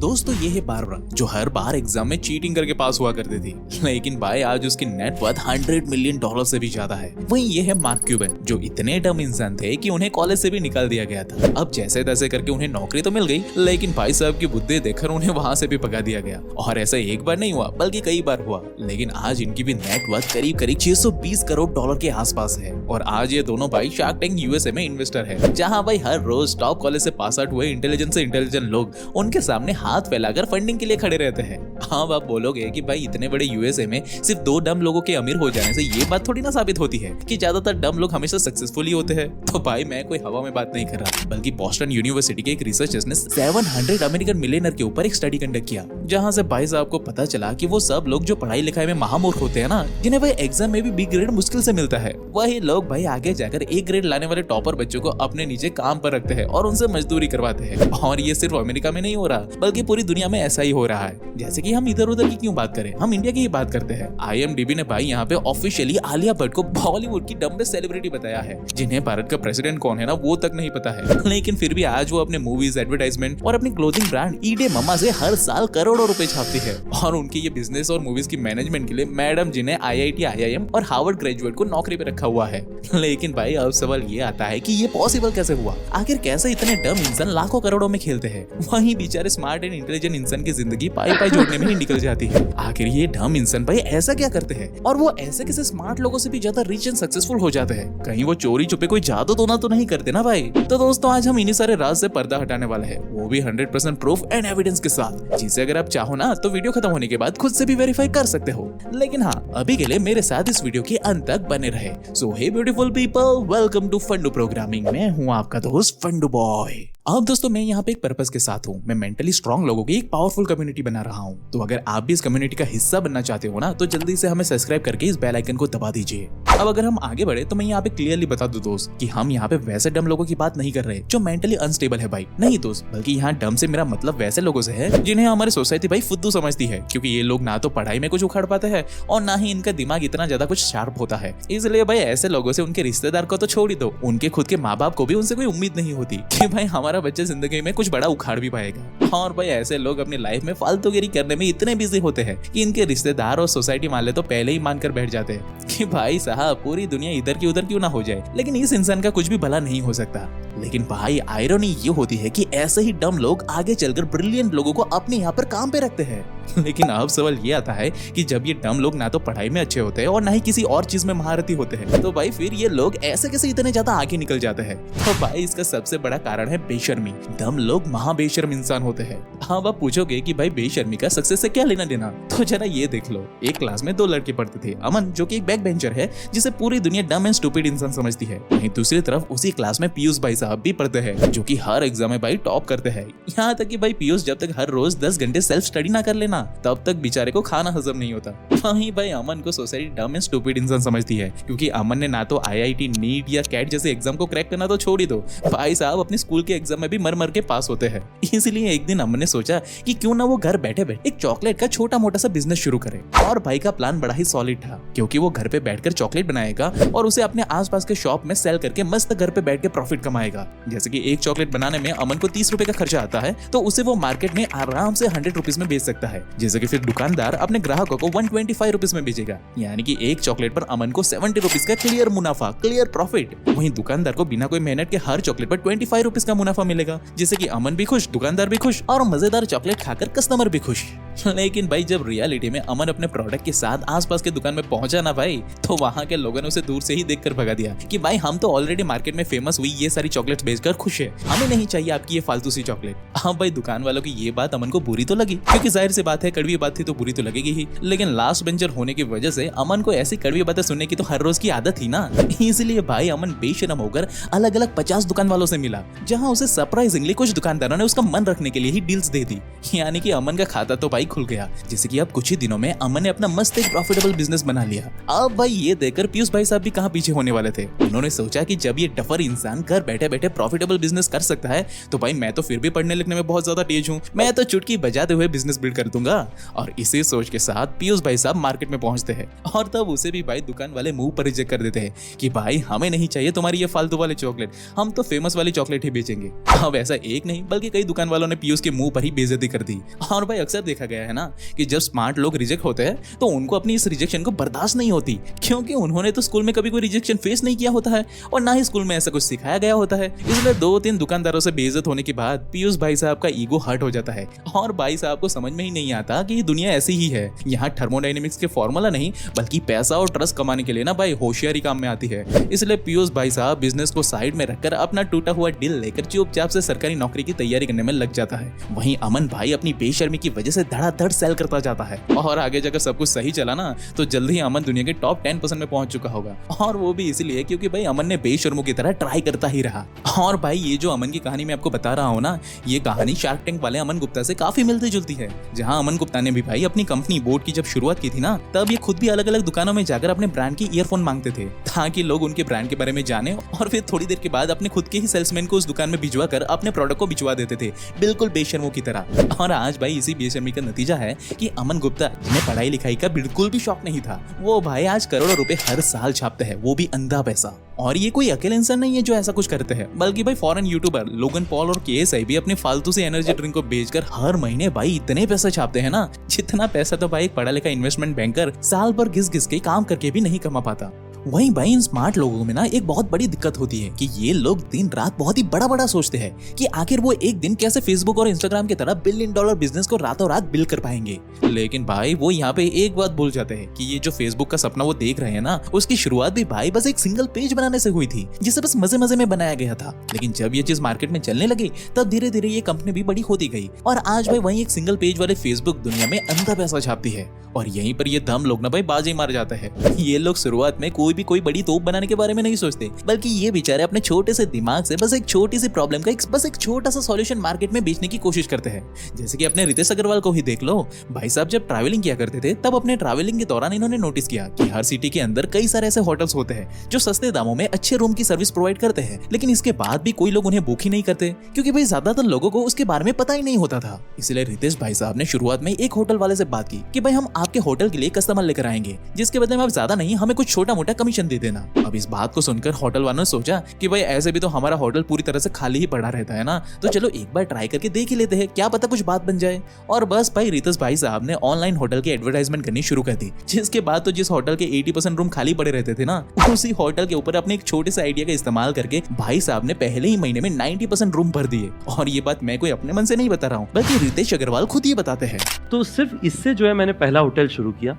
दोस्तों ये है बारबरा, जो हर बार एग्जाम में चीटिंग करके पास हुआ करती थी, लेकिन भाई आज उसकी नेटवर्थ $100 मिलियन से भी ज्यादा है। वहीं ये है मार्क क्यूबन, जो इतने डम इंसान थे कि उन्हें कॉलेज से भी निकाल दिया गया था। अब जैसे तैसे करके उन्हें नौकरी तो मिल गई, लेकिन भाई साहब की बुद्धि देखकर उन्हें वहां से भी भगा दिया गया। और ऐसा एक बार नहीं हुआ बल्कि कई बार हुआ, लेकिन आज इनकी भी नेटवर्थ करीब करीब $620 करोड़ के आसपास है। और आज ये दोनों भाई शार्क टैंक यूएसए में इन्वेस्टर है, जहाँ भाई हर रोज टॉप कॉलेज से पास आउट हुए इंटेलिजेंट लोग उनके सामने हाथ फैलाकर फंडिंग के लिए खड़े रहते हैं। हाँ आप बोलोगे कि भाई इतने बड़े यूएसए में सिर्फ 2 डम लोगों के अमीर हो जाने से ये बात थोड़ी ना साबित होती है कि ज्यादातर डम लोग हमेशा सक्सेसफुल ही होते हैं। तो भाई मैं कोई हवा में बात नहीं कर रहा, बल्कि बोस्टन यूनिवर्सिटी के एक रिसर्चर्स ने 700 अमेरिकन मिलियनर के ऊपर एक स्टडी कंडक्ट किया, जहाँ से भाई साहब को पता चला कि वो सब लोग जो पढ़ाई लिखाई में महामूर्ख होते हैं ना, जिन्हें भाई एग्जाम में भी बी ग्रेड मुश्किल से मिलता है, वही लोग भाई आगे जाकर A ग्रेड लाने वाले टॉपर बच्चों को अपने नीचे काम पर रखते हैं और उनसे मजदूरी करवाते हैं। और ये सिर्फ अमेरिका में नहीं हो रहा, बल्कि पूरी दुनिया में ऐसा ही हो रहा है। जैसे कि हम इधर उधर की क्यों बात करें, हम इंडिया की ही बात करते हैं। IMDb ने भाई यहाँ पे ऑफिशियली आलिया भट्ट को बॉलीवुड की डम्बेस्ट सेलिब्रिटी बताया है, जिन्हें भारत का प्रेसिडेंट कौन है ना वो तक नहीं पता है। लेकिन फिर भी आज वो अपने मूवीज, एडवर्टाइजमेंट और अपनी क्लोथिंग ब्रांड ईडे मम्मा से हर साल करोड़ों रुपए छापती है। और उनकी ये बिजनेस और मूवीज की मैनेजमेंट के लिए मैडम जिन्हें IIT, IIM और हार्वर्ड ग्रेजुएट को नौकरी पे रखा हुआ है। लेकिन भाई अब सवाल ये आता है कि ये पॉसिबल कैसे हुआ? आखिर कैसे इतने डम इंसान लाखों करोड़ों में खेलते हैं, वहीं बेचारे स्मार्ट एंड इंटेलिजेंट इंसान की जिंदगी पाई पाई जोड़ने में ही निकल जाती है। आखिर ये डम इंसान भाई ऐसा क्या करते हैं, और वो ऐसे कैसे स्मार्ट लोगों से भी ज्यादा रिच एंड सक्सेसफुल हो जाते हैं? कहीं वो चोरी छुपे कोई जादू टोना तो नहीं करते ना भाई? तो दोस्तों आज हम इन्हीं सारे राज से पर्दा हटाने वाले हैं, वो भी 100% प्रूफ एंड एविडेंस के साथ, जिसे अगर आप चाहो ना तो वीडियो खत्म होने के बाद खुद से भी वेरीफाई कर सकते हो। लेकिन हाँ, अभी के लिए मेरे साथ इस वीडियो के अंत तक बने रहे। So hey beautiful people, welcome to Fundoo programming. मैं हूँ आपका दोस्त फंडू बॉय। अब दोस्तों मैं यहाँ पे एक पर्पस के साथ हूँ। मैं मेंटली स्ट्रांग लोगों की एक पावरफुल कम्युनिटी बना रहा हूँ। तो अगर आप भी इस कम्युनिटी का हिस्सा बनना चाहते हो ना, तो जल्दी से हमें सब्सक्राइब करके इस बेल आइकन को दबा दीजिए। अब अगर हम आगे बढ़े तो मैं यहाँ पे क्लियरली बता दूं दोस्त कि हम यहाँ पे वैसे डम लोगों की बात नहीं कर रहे जो मेंटली अनस्टेबल है भाई, नहीं दोस्त, बल्कि यहाँ डम से मेरा मतलब वैसे लोगों से है जिन्हें हमारी सोसाइटी भाई फुद्दू समझती है, क्योंकि ये लोग ना तो पढ़ाई में कुछ उखाड़ पाते हैं और ना ही इनका दिमाग इतना ज्यादा कुछ शार्प होता है। इसलिए भाई ऐसे लोगों से उनके रिश्तेदार को तो छोड़ ही दो, उनके खुद के माँ बाप को भी उनसे कोई उम्मीद नहीं होती कि भाई हमारा बच्चा जिंदगी में कुछ बड़ा उखाड़ भी पाएगा। और भाई ऐसे लोग अपनी लाइफ में फालतूगिरी करने में इतने बिजी होते हैं कि इनके रिश्तेदार और सोसाइटी वाले तो पहले ही मानकर बैठ जाते हैं कि भाई साहब पूरी दुनिया इधर की उधर क्यों ना हो जाए, लेकिन इस इंसान का कुछ भी भला नहीं हो सकता। लेकिन भाई आयरनी ये होती है कि ऐसे ही डम लोग आगे चलकर ब्रिलियंट लोगों को अपने यहाँ पर काम पे रखते हैं। लेकिन अब सवाल ये आता है कि जब ये डम लोग ना तो पढ़ाई में अच्छे होते हैं और ना ही किसी और चीज में महारथी होते हैं, तो भाई फिर ये लोग ऐसे कैसे इतने ज्यादा आगे निकल जाते हैं? तो भाई इसका सबसे बड़ा कारण है बेशर्मी। डम लोग महाबेशर्म इंसान होते हैं। हाँ आप पूछोगे कि भाई बेशर्मी का सक्सेस से क्या लेना देना, तो जरा ये देख लो। एक क्लास में 2 लड़के पढ़ते थे। अमन जो कि एक बैक बेंचर है, जिसे पूरी दुनिया डम एंड स्टूपिड इंसान समझती है। वहीं दूसरी तरफ उसी क्लास में पीयूष भाई साहब भी पढ़ते हैं, जो कि हर एग्जाम में भाई टॉप करते हैं। यहाँ तक कि भाई पीयूष जब तक हर रोज 10 घंटे सेल्फ स्टडी ना कर लेना, तब तक बेचारे को खाना हजम नहीं होता। वहीं भाई अमन को सोसाइटी डम एंड स्टूपिड इंसान समझती है, क्योंकि अमन ने ना तो IIT, नीट या कैट जैसे एग्जाम को क्रैक करना तो छोड़ ही दो, भाई साहब अपने स्कूल के एग्जाम में भी मर मर के पास होते हैं। इसलिए एक दिन अमन ने सोचा कि क्यों ना वो घर बैठे बैठे एक चॉकलेट का छोटा मोटा सा बिजनेस शुरू करे। और भाई का प्लान बड़ा ही सॉलिड था, क्योंकि वो घर पे बैठकर चॉकलेट बनाएगा और उसे अपने आसपास के शॉप में सेल करके मस्त घर पे बैठ के प्रॉफिट कमाएगा। जैसे कि एक चॉकलेट बनाने में अमन को 30 रुपए का खर्चा आता है, तो उसे वो मार्केट में आराम से 100 रुपीज में बेच सकता है। जैसे कि फिर दुकानदार अपने ग्राहकों को 125 रुपीज में बेचेगा, यानी कि एक चॉकलेट पर अमन को 70 रुपीज का क्लियर मुनाफा, क्लियर प्रॉफिट। वहीं दुकानदार को बिना कोई मेहनत के हर चॉकलेट पर 25 रुपीज का मुनाफा मिलेगा, जिससे कि अमन भी खुश, दुकानदार भी खुश और मजेदार चॉकलेट खाकर कस्टमर भी खुश। लेकिन भाई जब रियलिटी में अमन अपने प्रोडक्ट के साथ आसपास के दुकान में पहुंचा ना भाई, तो वहां के लोगों ने उसे दूर से ही देखकर भगा दिया कि भाई हम तो ऑलरेडी मार्केट में फेमस हुई ये सारी चॉकलेट्स बेचकर खुश है, हमें नहीं चाहिए आपकी ये फालतू सी चॉकलेट। हाँ भाई दुकान वालों की ये बात अमन को बुरी तो लगी, क्योंकि जाहिर सी बात है कड़वी बात थी तो बुरी तो लगेगी ही। लेकिन लास्ट बेंचर होने की वजह से अमन को ऐसी कड़वी बातें सुनने की तो हर रोज की आदत थी ना, इसलिए भाई अमन बेशरम होकर अलग अलग 50 दुकान वालों से मिला, जहाँ उसे सरप्राइजिंगली कुछ दुकानदारों ने उसका मन रखने के लिए ही डील्स दे दी। यानी कि अमन का खाता तो भाई भाई खुल गया, जैसे कि अब कुछ ही दिनों में अमन ने अपना मस्त एक प्रॉफिटेबल बिजनेस बना लिया। अब भाई ये देखकर पीयूष भाई साहब भी कहाँ पीछे होने वाले थे। उन्होंने सोचा कि जब ये डफर इंसान घर बैठे बैठे प्रॉफिटेबल बिजनेस कर सकता है तो भाई मैं तो फिर भी पढ़ने लिखने में बहुत ज्यादा तेज हूँ, मैं तो चुटकी बजाते हुए बिजनेस बिल्ड कर दूंगा। और इसी सोच के साथ पीयूष भाई साहब मार्केट में पहुंचते हैं और तब उसे भी भाई दुकान वाले मुंह पर रिजेक्ट कर देते हैं कि भाई हमें नहीं चाहिए तुम्हारी ये फालतू वाले चॉकलेट, हम तो फेमस वाली चॉकलेट ही बेचेंगे। अब ऐसा एक नहीं बल्कि कई दुकान वालों ने पीयूष के मुंह पर ही बेइज्जती कर दी। और भाई अक्सर देखा गया है ना कि जब स्मार्ट लोग रिजेक्ट होते हैं तो उनको अपनी इस रिजेक्शन को बर्दाश्त नहीं होती, क्योंकि उन्होंने तो स्कूल में कभी कोई रिजेक्शन फेस नहीं किया होता है और ना ही स्कूल में ऐसा कुछ सिखाया गया होता है। इसलिए 2-3 दुकानदारों से बेइज्जत होने के बाद पीयूष भाई साहब का ईगो हर्ट हो जाता है और भाई साहब को समझ में ही नहीं आता कि ये दुनिया ऐसी ही है। यहाँ थर्मोडायनेमिक्स के फॉर्मूला नहीं बल्कि पैसा और ट्रस्ट कमाने के लिए ना भाई होशियारी काम में आती है। इसलिए पीयूष भाई साहब बिजनेस को साइड में रखकर अपना टूटा हुआ डील लेकर चुपचाप से सरकारी नौकरी की तैयारी करने में लग जाता है। वहीं अमन भाई अपनी बेशर्मी की वजह से धड़ाधड़ सेल करता जाता है और आगे जाकर सब कुछ सही चला ना तो जल्द ही अमन दुनिया के टॉप 10% में पहुंच चुका होगा। और वो भी इसीलिए क्योंकि भाई अमन ने बेशर्मों की तरह ट्राई करता ही रहा। और भाई ये जो अमन की कहानी मैं आपको बता रहा हूँ ना, ये कहानी शार्क टैंक वाले अमन गुप्ता से काफी मिलती जुलती है। जहाँ अमन गुप्ता ने भी भाई अपनी कंपनी बोट की जब शुरुआत की थी ना, तब ये खुद भी अलग अलग दुकानों में जाकर अपने ब्रांड की ईयरफोन मांगते थे ताकि लोग उनके ब्रांड के बारे में जाने और फिर थोड़ी देर के बाद अपने खुद के ही सेल्समैन को उस दुकान में भिजवा कर अपने प्रोडक्ट को भिजवा देते थे, बिल्कुल बेशर्मों की तरह। और आज भाई इसी बेशर्मी का नतीजा है कि अमन गुप्ता जिन्हें पढ़ाई लिखाई का बिल्कुल भी शौक नहीं था, वो भाई आज करोड़ों रुपए हर साल छापते हैं, वो भी अंधा पैसा। और ये कोई अकेले इंसान नहीं है जो ऐसा कुछ करते हैं, बल्कि भाई फॉरेन यूट्यूबर लोगन पॉल और केएसआई भी अपनी फालतू से एनर्जी ड्रिंक को बेचकर हर महीने भाई इतने पैसे छापते हैं ना, जितना पैसा तो भाई एक पढ़ा लिखा इन्वेस्टमेंट बैंकर साल भर घिस घिस के काम करके भी नहीं कमा पाता। वहीं भाई इन स्मार्ट लोगों में ना एक बहुत बड़ी दिक्कत होती है कि ये लोग दिन रात बहुत ही बड़ा बड़ा सोचते हैं कि आखिर वो एक दिन कैसे फेसबुक और इंस्टाग्राम की तरह $1 बिलियन बिजनेस को रातों रात बिल्ड कर पाएंगे। लेकिन भाई वो यहाँ पे एक बात भूल जाते हैं कि ये जो फेसबुक का सपना वो देख रहे हैं ना, उसकी शुरुआत भी भाई बस एक सिंगल पेज बनाने से हुई थी जिसे बस मजे मजे में बनाया गया था। लेकिन जब ये चीज मार्केट में चलने लगी तब धीरे धीरे ये कंपनी भी बड़ी होती गई और आज भाई वही एक सिंगल पेज वाले फेसबुक दुनिया में अंधा पैसा छापती है। और यहीं पर ये दम लोग ना भाई बाजी मार जाते हैं। ये लोग शुरुआत में कोई बड़ी तोप बनाने के बारे में नहीं सोचते, बल्कि ये बेचारे अपने छोटे से दिमाग से बस एक छोटी सी प्रॉब्लम का बस एक छोटा सा सॉल्यूशन मार्केट में बेचने की कोशिश करते हैं। जैसे कि अपने रितेश अग्रवाल को ही देख लो। भाई साहब जब ट्रैवलिंग किया करते थे तब अपने ट्रैवलिंग के दौरान इन्होंने नोटिस किया कि हर सिटी के अंदर कई सारे ऐसे होटल्स होते हैं जो सस्ते दामों में अच्छे रूम की सर्विस प्रोवाइड करते हैं, लेकिन इसके बाद भी कोई लोग उन्हें बुक ही नहीं करते क्योंकि भाई ज्यादातर लोगों को उसके बारे में पता ही नहीं होता था। इसलिए रितेश भाई साहब ने शुरुआत में एक होटल वाले से बात की कि भाई हम आपके होटल के लिए कस्टमर लेकर आएंगे, जिसके बदले में आप ज्यादा नहीं हमें कुछ छोटा मोटा कमीशन दे देना। अब इस बात को सुनकर होटल वालों ने सोचा कि भाई ऐसे भी तो हमारा होटल पूरी तरह से खाली ही पड़ा रहता है ना, तो चलो एक बार ट्राई करके देख ही लेते हैं, क्या पता कुछ बात बन जाए। और बस भाई रितेश भाई साहब ने ऑनलाइन होटल की एडवर्टाइजमेंट करनी शुरू कर दी, जिसके बाद तो जिस होटल के 80% रूम खाली पड़े रहते थे ना, उसी होटल के ऊपर अपने एक छोटे से आइडिया का इस्तेमाल करके भाई साहब ने पहले ही महीने में 90% रूम भर दिए। और ये बात मैं कोई अपने मन से नहीं बता रहा हूँ, बल्कि रितेश अग्रवाल खुद ही बताते हैं। तो सिर्फ इससे जो है मैंने पहला होटल शुरू किया।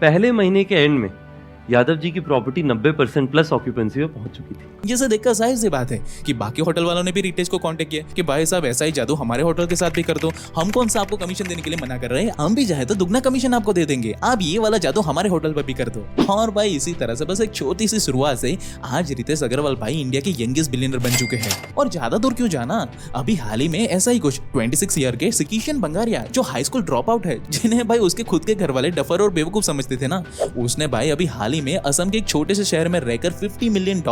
पहले महीने के एंड में यादव जी की प्रॉपर्टी 90% प्लस ऑक्यूपेंसी में पहुंच चुकी थी। जैसे देखकर जाहिर सी बात है कि बाकी होटल वालों ने भी रितेश को कांटेक्ट किया कि भाई साहब ऐसा ही जादू हमारे होटल के साथ भी कर दो, हम कौन सा आपको कमीशन देने के लिए मना कर रहे हैं, हम भी चाहे तो दुगना कमीशन आपको दे देंगे, आप ये वाला जादू हमारे होटल पर भी कर दो। और भाई इसी तरह से बस एक छोटी सी शुरुआत से आज रितेश अग्रवाल भाई इंडिया के यंगेस्ट बिलियनर बन चुके हैं। और ज्यादा दूर क्यों जाना, अभी हाल ही में ऐसा ही कुछ 26 ईयर के सिकीशन बंगारिया जो हाई स्कूल ड्रॉप आउट है, जिन्हें भाई उसके खुद के घर वाले डफर और बेवकूफ समझते थे ना, उसने भाई अभी हाल ही में असम के छोटे से शहर में रहकर $50 मिलियन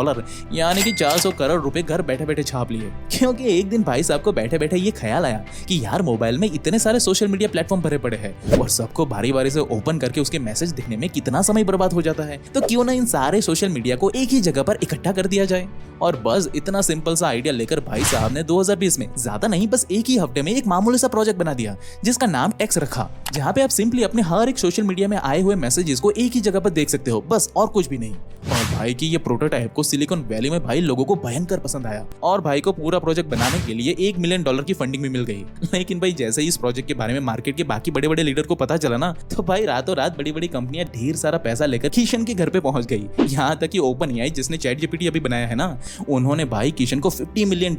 यानी कि 400 करोड़ रुपए घर बैठे बैठे छाप लिए। क्योंकि एक दिन भाई साहब को बैठे बैठे ये ख्याल आया कि यार मोबाइल में इतने सारे सोशल मीडिया प्लेटफॉर्म भरे पड़े हैं और सबको बारी बारी से ओपन करके उसके मैसेज देखने में कितना समय बर्बाद हो जाता है, तो क्यों ना इन सारे सोशल मीडिया को एक ही जगह पर इकट्ठा कर दिया जाए। और बस इतना सिंपल सा आइडिया लेकर भाई साहब ने 2020 में ज्यादा नहीं बस एक ही हफ्ते में एक मामूली सा प्रोजेक्ट बना दिया जिसका नाम टेक्स रखा, जहाँ पे आप सिंपली अपने हर एक सोशल मीडिया में आए हुए मैसेजेस को एक ही जगह पर देख सकते हो, बस और कुछ भी नहीं। और भाई की ये प्रोटोटाइप को सिलिकॉन वैली में भाई लोगों को भयंकर पसंद आया और भाई को पूरा प्रोजेक्ट बनाने के लिए $1 मिलियन की फंडिंग भी मिल गई। लेकिन भाई जैसे ही इस प्रोजेक्ट के बारे में मार्केट के बाकी बड़े बड़े लीडर को पता चला ना, तो भाई रातों रात बड़ी बड़ी कंपनियां ढेर सारा पैसा लेकर किशन के घर पे पहुंच गई। यहाँ तक कि ओपन एआई जिसने चैट जीपीटी अभी बनाया है ना, उन्होंने भाई किशन को $50 मिलियन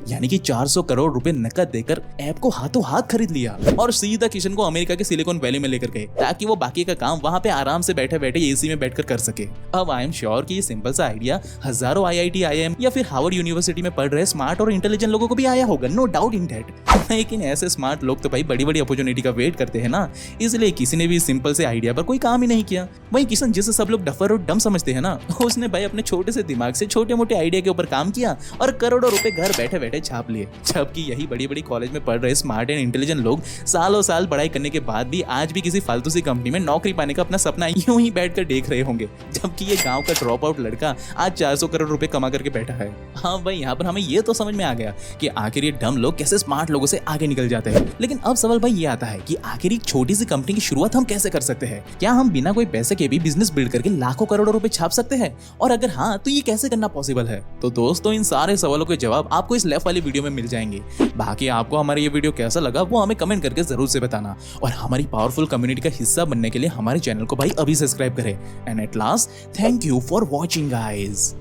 यानी कि 400 करोड़ रुपए नकद देकर ऐप को हाथों हाथ खरीद लिया और सीधा किशन को अमेरिका के सिलिकॉन वैली में लेकर गए ताकि वो बाकी का काम वहां पे आराम से बैठे बैठे एसी में बैठकर कर सके। अब आई एम श्योर श्योर कि ये सिंपल सा आइडिया हजारों IIT IIM या फिर हार्वर्ड यूनिवर्सिटी में पढ़ रहे स्मार्ट और इंटेलिजेंट लोगों को भी आया होगा, नो डाउट इन दैट। लेकिन ऐसे स्मार्ट लोग तो भाई बड़ी बड़ी अपॉर्चुनिटी का वेट करते हैं ना, इसलिए किसी ने भी सिंपल से आइडिया पर कोई काम ही नहीं किया। वही किशन जिसे सब लोग डफर और डम समझते हैं ना, उसने भाई अपने छोटे से दिमाग से छोटे मोटे आइडिया के ऊपर काम किया और करोड़ों रुपए घर बैठे बैठे छाप लिए। जबकि यही बड़ी बड़ी कॉलेज में पढ़ रहे स्मार्ट एंड इंटेलिजेंट लोग सालों साल पढ़ाई करने के बाद भी आज भी किसी फालतू सी कंपनी में नौकरी पाने का अपना सपना यूं ही बैठकर देख रहे होंगे। जबकि ये गांव का ड्रॉप आउट लड़का आज 400 करोड़ रुपए कमा करके बैठा है। हाँ भाई, यहाँ पर हमें ये तो समझ में आ गया कि आखिर ये डम लोग कैसे स्मार्ट लोगों से आगे निकल जाते हैं। लेकिन अब सवाल भाई ये आता है कि आखिर एक छोटी सी कंपनी की शुरुआत हम कैसे कर सकते हैं? क्या हम बिना कोई पैसे के भी बिजनेस बिल्ड करके लाखों करोड़ों रुपए छाप सकते हैं? और अगर हाँ, तो ये कैसे करना पॉसिबल है? तो दोस्तों, इन सारे सवालों के जवाब आपको इस लेफ्ट वाली वीडियो में मिल जाएंगे। बाकी आपको हमारा ये वीडियो कैसा लगा वो हमें कमेंट करके जरूर से बताना, और हमारी पावरफुल कम्युनिटी का हिस्सा बनने के लिए हमारे चैनल को भाई अभी सब्सक्राइब करें। And at last, thank you for watching guys.